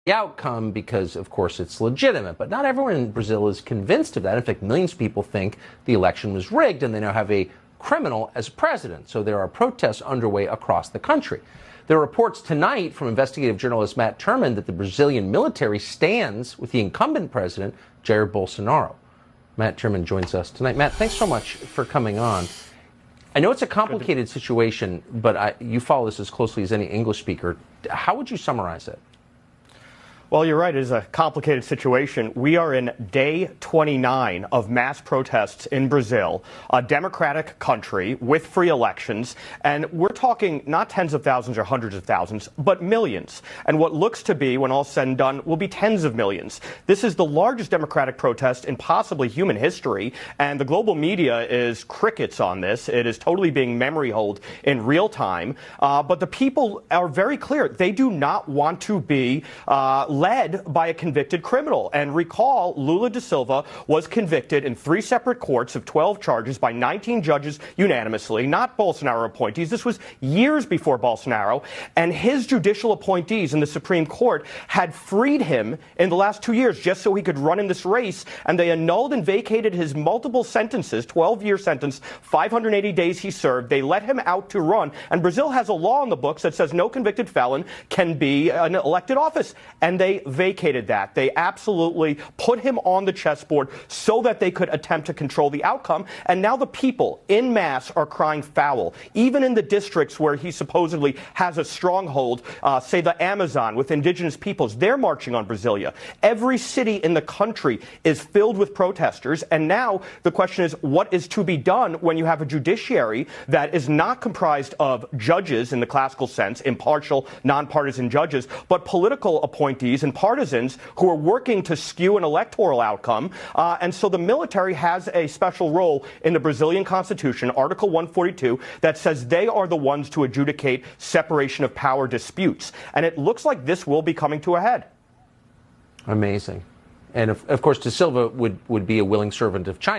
the outcome because, of course, it's legitimate. But not everyone in Brazil is convinced of that. In fact, millions of people think the election was rigged, and they now have a criminal as president. So there are protests underway across the country. There are reports tonight from investigative journalist Matt Turman that the Brazilian military stands with the incumbent president, Jair Bolsonaro. Matt Turman joins us tonight. Matt, thanks so much for coming on. I know it's a complicated situation, but you follow this as closely as any English speaker. How would you summarize it? Well, you're right. It is a complicated situation. We are in day 29 of mass protests in Brazil, a democratic country with free elections. And we're talking not tens of thousands or hundreds of thousands, but millions. And what looks to be, when all said and done, will be tens of millions. This is the largest democratic protest in possibly human history. And the global media is crickets on this. It is totally being memory holed in real time. But the people are very clear. They do not want to be led by a convicted criminal. And recall, Lula da Silva was convicted in 3 separate courts of 12 charges by 19 judges unanimously, not Bolsonaro appointees. This was years before Bolsonaro. And his judicial appointees in the Supreme Court had freed him in the last 2 years just so he could run in this race. And they annulled and vacated his multiple sentences, 12-year sentence, 580 days he served. They let him out to run. And Brazil has a law in the books that says no convicted felon can be an elected office. And they vacated that. They absolutely put him on the chessboard so that they could attempt to control the outcome. And now the people en masse are crying foul. Even in the districts where he supposedly has a stronghold, say the Amazon with indigenous peoples, they're marching on Brasilia. Every city in the country is filled with protesters. And now the question is, what is to be done when you have a judiciary that is not comprised of judges in the classical sense, impartial, nonpartisan judges, but political appointees and partisans who are working to skew an electoral outcome. And so the military has a special role in the Brazilian Constitution, Article 142, that says they are the ones to adjudicate separation of power disputes. And it looks like this will be coming to a head. Amazing. And of course, da Silva would be a willing servant of China.